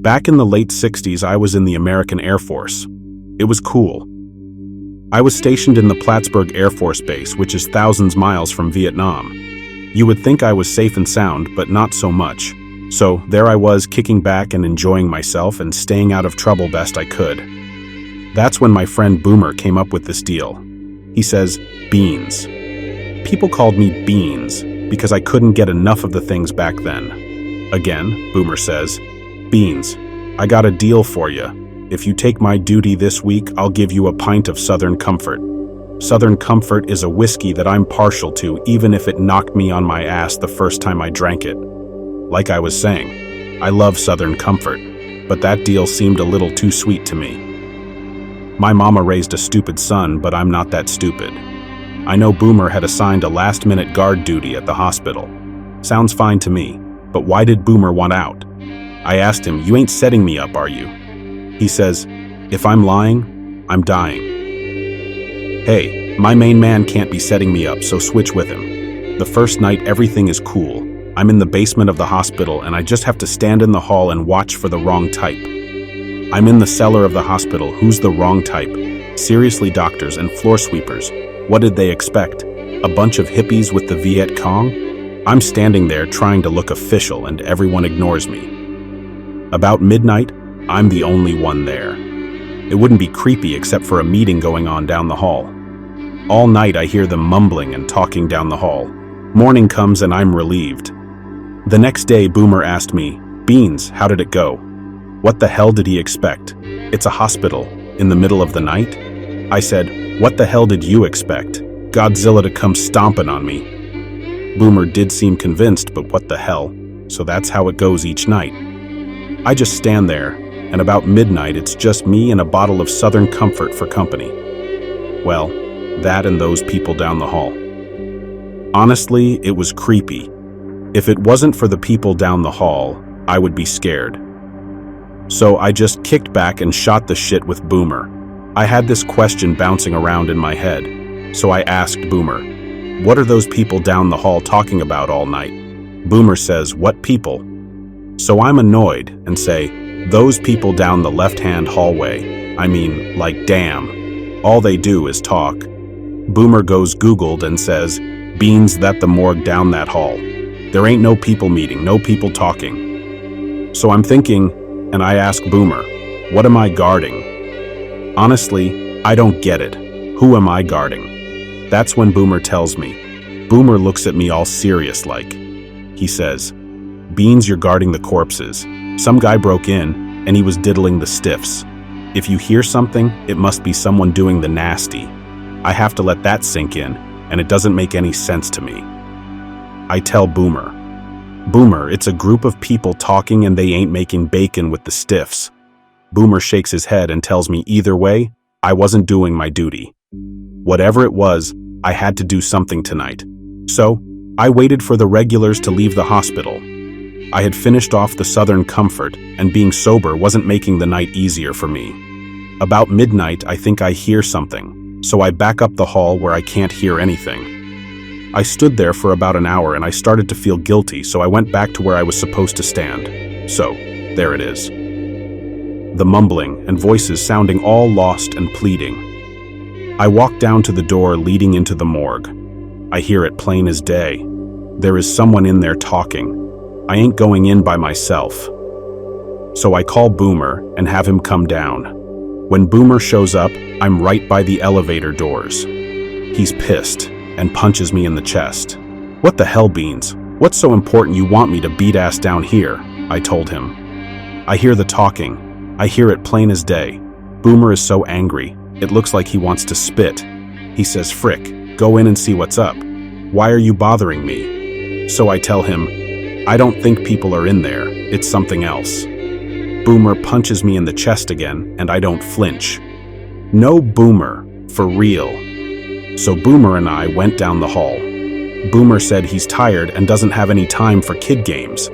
Back in the late 60s, I was in the American Air Force. It was cool. I was stationed in the Plattsburgh Air Force Base, which is thousands miles from Vietnam. You would think I was safe and sound, but not so much. So there I was, kicking back and enjoying myself and staying out of trouble best I could. That's when my friend Boomer came up with this deal. He says, Beans. People called me Beans because I couldn't get enough of the things back then. Again, Boomer says, Beans, I got a deal for you. If you take my duty this week, I'll give you a pint of Southern Comfort. Southern Comfort is a whiskey that I'm partial to, even if it knocked me on my ass the first time I drank it. Like I was saying, I love Southern Comfort, but that deal seemed a little too sweet to me. My mama raised a stupid son, but I'm not that stupid. I know Boomer had assigned a last-minute guard duty at the hospital. Sounds fine to me, but why did Boomer want out? I asked him, you ain't setting me up, are you? He says, if I'm lying, I'm dying. Hey, my main man can't be setting me up, so switch with him. The first night, everything is cool. I'm in the basement of the hospital, and I just have to stand in the hall and watch for the wrong type. I'm in the cellar of the hospital. Who's the wrong type? Seriously, doctors and floor sweepers. What did they expect? A bunch of hippies with the Viet Cong? I'm standing there trying to look official, and everyone ignores me. About midnight, I'm the only one there. It wouldn't be creepy except for a meeting going on down the hall. All night I hear them mumbling and talking down the hall. Morning comes and I'm relieved. The next day, Boomer asked me, Beans, how did it go? What the hell did he expect? It's a hospital, in the middle of the night? I said, what the hell did you expect? Godzilla to come stomping on me. Boomer did seem convinced, but what the hell? So that's how it goes each night. I just stand there, and about midnight it's just me and a bottle of Southern Comfort for company. Well, that and those people down the hall. Honestly, it was creepy. If it wasn't for the people down the hall, I would be scared. So I just kicked back and shot the shit with Boomer. I had this question bouncing around in my head, so I asked Boomer, what are those people down the hall talking about all night? Boomer says, what people? So I'm annoyed and say, those people down the left-hand hallway. I mean, like, damn. All they do is talk. Boomer goes Googled and says, Beans, that the morgue down that hall. There ain't no people meeting, no people talking. So I'm thinking, and I ask Boomer, what am I guarding? Honestly, I don't get it. Who am I guarding? That's when Boomer tells me. Boomer looks at me all serious like. He says, Beans, you're guarding the corpses. Some guy broke in, and he was diddling the stiffs. If you hear something, it must be someone doing the nasty. I have to let that sink in, and it doesn't make any sense to me. I tell Boomer, Boomer, it's a group of people talking and they ain't making bacon with the stiffs. Boomer shakes his head and tells me either way, I wasn't doing my duty. Whatever it was, I had to do something tonight. So, I waited for the regulars to leave the hospital. I had finished off the Southern Comfort, and being sober wasn't making the night easier for me. About midnight, I think I hear something, so I back up the hall where I can't hear anything. I stood there for about an hour and I started to feel guilty, so I went back to where I was supposed to stand. So, there it is. The mumbling and voices sounding all lost and pleading. I walk down to the door leading into the morgue. I hear it plain as day. There is someone in there talking. I ain't going in by myself. So I call Boomer and have him come down. When Boomer shows up, I'm right by the elevator doors. He's pissed and punches me in the chest. What the hell, Beans? What's so important you want me to beat ass down here? I told him. I hear the talking. I hear it plain as day. Boomer is so angry. It looks like he wants to spit. He says, frick, go in and see what's up. Why are you bothering me? So I tell him, I don't think people are in there. It's something else. Boomer punches me in the chest again, and I don't flinch. No, Boomer, for real. So Boomer and I went down the hall. Boomer said he's tired and doesn't have any time for kid games.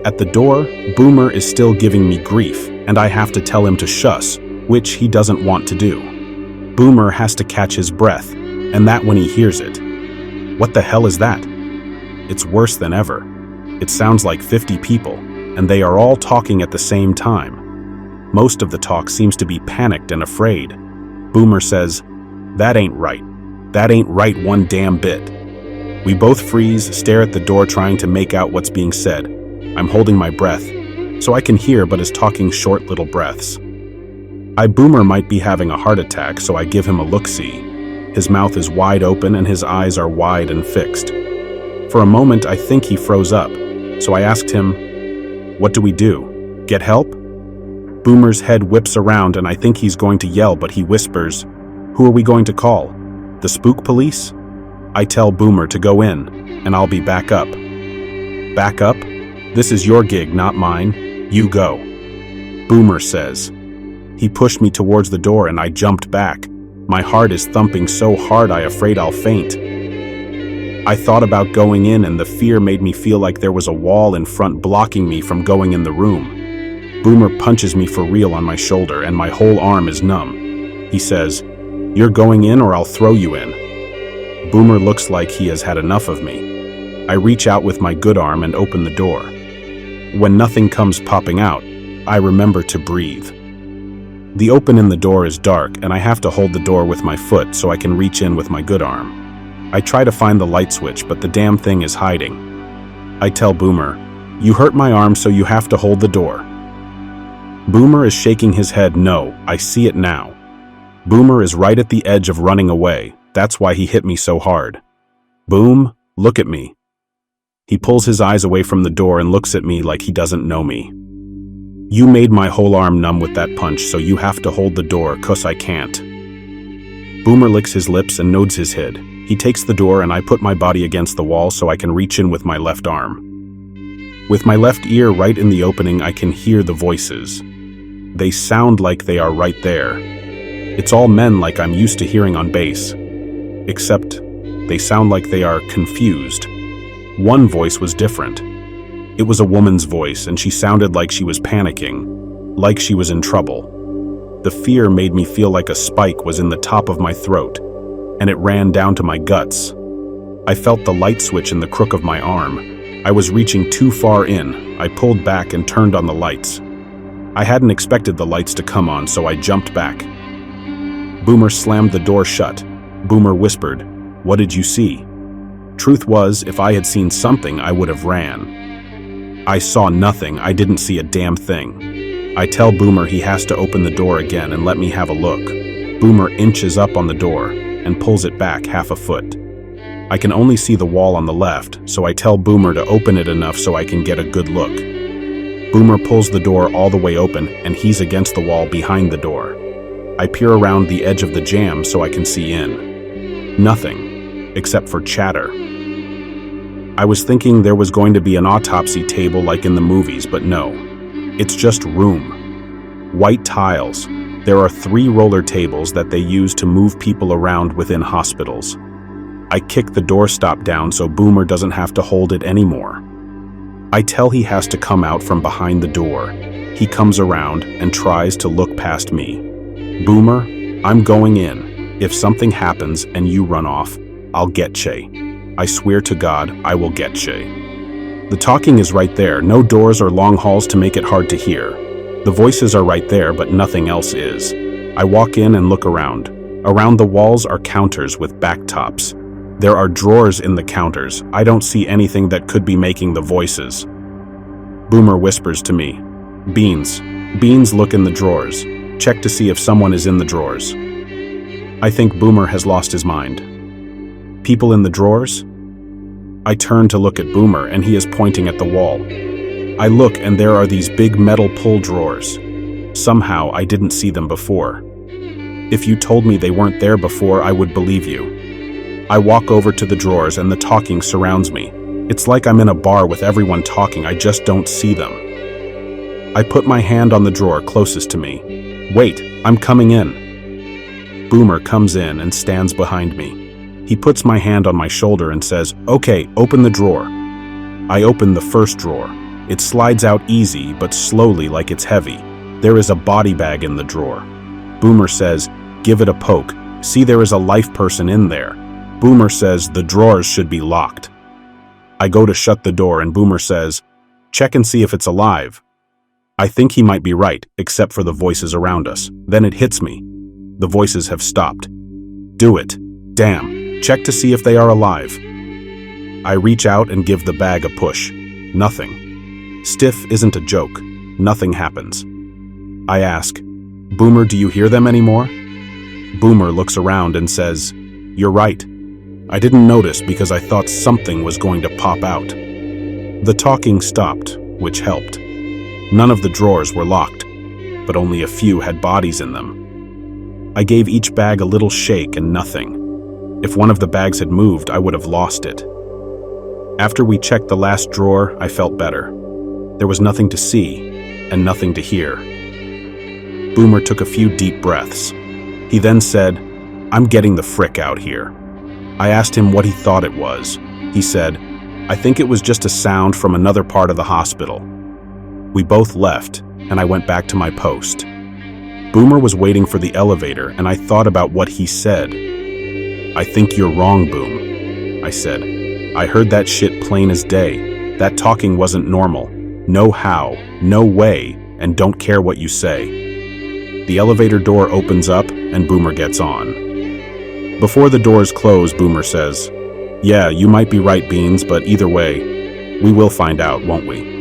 At the door, Boomer is still giving me grief, and I have to tell him to shush, which he doesn't want to do. Boomer has to catch his breath, and that when he hears it. What the hell is that? It's worse than ever. It sounds like 50 people, and they are all talking at the same time. Most of the talk seems to be panicked and afraid. Boomer says, "That ain't right. That ain't right one damn bit." We both freeze, stare at the door trying to make out what's being said. I'm holding my breath, so I can hear but is talking short little breaths. Boomer might be having a heart attack, so I give him a look-see. His mouth is wide open and his eyes are wide and fixed. For a moment, I think he froze up, so I asked him, "What do we do? Get help?" Boomer's head whips around and I think he's going to yell, but he whispers, "Who are we going to call? The spook police?" I tell Boomer to go in, and I'll be back up. "Back up? This is your gig, not mine. You go," Boomer says. He pushed me towards the door and I jumped back. My heart is thumping so hard I'm afraid I'll faint. I thought about going in and the fear made me feel like there was a wall in front blocking me from going in the room. Boomer punches me for real on my shoulder and my whole arm is numb. He says, "You're going in or I'll throw you in." Boomer looks like he has had enough of me. I reach out with my good arm and open the door. When nothing comes popping out, I remember to breathe. The open in the door is dark and I have to hold the door with my foot so I can reach in with my good arm. I try to find the light switch, but the damn thing is hiding. I tell Boomer, "You hurt my arm, so you have to hold the door." Boomer is shaking his head no. I see it now. Boomer is right at the edge of running away. That's why he hit me so hard. "Boom, look at me." He pulls his eyes away from the door and looks at me like he doesn't know me. "You made my whole arm numb with that punch, so you have to hold the door, 'cause I can't." Boomer licks his lips and nods his head. He takes the door and I put my body against the wall so I can reach in with my left arm. With my left ear right in the opening, I can hear the voices. They sound like they are right there. It's all men like I'm used to hearing on base. Except they sound like they are confused. One voice was different. It was a woman's voice and she sounded like she was panicking, like she was in trouble. The fear made me feel like a spike was in the top of my throat, and it ran down to my guts. I felt the light switch in the crook of my arm. I was reaching too far in. I pulled back and turned on the lights. I hadn't expected the lights to come on, so I jumped back. Boomer slammed the door shut. Boomer whispered, "What did you see?" Truth was, if I had seen something, I would have ran. I saw nothing. I didn't see a damn thing. I tell Boomer he has to open the door again and let me have a look. Boomer inches up on the door and pulls it back half a foot. I can only see the wall on the left, so I tell Boomer to open it enough so I can get a good look. Boomer pulls the door all the way open and he's against the wall behind the door. I peer around the edge of the jamb so I can see in. Nothing, except for chatter. I was thinking there was going to be an autopsy table like in the movies, but no. It's just room. White tiles. There are 3 roller tables that they use to move people around within hospitals. I kick the doorstop down so Boomer doesn't have to hold it anymore. I tell he has to come out from behind the door. He comes around and tries to look past me. "Boomer, I'm going in. If something happens and you run off, I'll get you. I swear to God, I will get you." The talking is right there, no doors or long halls to make it hard to hear. The voices are right there, but nothing else is. I walk in and look around. Around the walls are counters with back tops. There are drawers in the counters. I don't see anything that could be making the voices. Boomer whispers to me, "Beans. Beans, look in the drawers. Check to see if someone is in the drawers." I think Boomer has lost his mind. "People in the drawers?" I turn to look at Boomer and he is pointing at the wall. I look and there are these big metal pull drawers. Somehow I didn't see them before. If you told me they weren't there before, I would believe you. I walk over to the drawers and the talking surrounds me. It's like I'm in a bar with everyone talking, I just don't see them. I put my hand on the drawer closest to me. "Wait, I'm coming in." Boomer comes in and stands behind me. He puts my hand on my shoulder and says, "Okay, open the drawer." I open the first drawer. It slides out easy, but slowly like it's heavy. There is a body bag in the drawer. Boomer says, "Give it a poke. See, there is a life person in there." Boomer says the drawers should be locked. I go to shut the door and Boomer says, Check and see if it's alive. I think he might be right, except for the voices around us. Then it hits me. The voices have stopped. Do it. Damn. Check to see if they are alive. I reach out and give the bag a push. Nothing. Stiff isn't a joke. Nothing happens. I ask, Boomer, do you hear them anymore? Boomer looks around and says, You're right. I didn't notice because I thought something was going to pop out. The talking stopped, which helped. None of the drawers were locked, but only a few had bodies in them. I gave each bag a little shake and nothing. If one of the bags had moved, I would have lost it. After we checked the last drawer, I felt better. There was nothing to see and nothing to hear. Boomer took a few deep breaths. He then said, I'm getting the frick out here. I asked him what he thought it was. He said, I think it was just a sound from another part of the hospital. We both left, and I went back to my post. Boomer was waiting for the elevator, and I thought about what he said. I think you're wrong, Boom, I said. I heard that shit plain as day. That talking wasn't normal. No how, no way, and don't care what you say. The elevator door opens up, and Boomer gets on. Before the doors close, Boomer says, Yeah, you might be right, Beans, but either way, we will find out, won't we?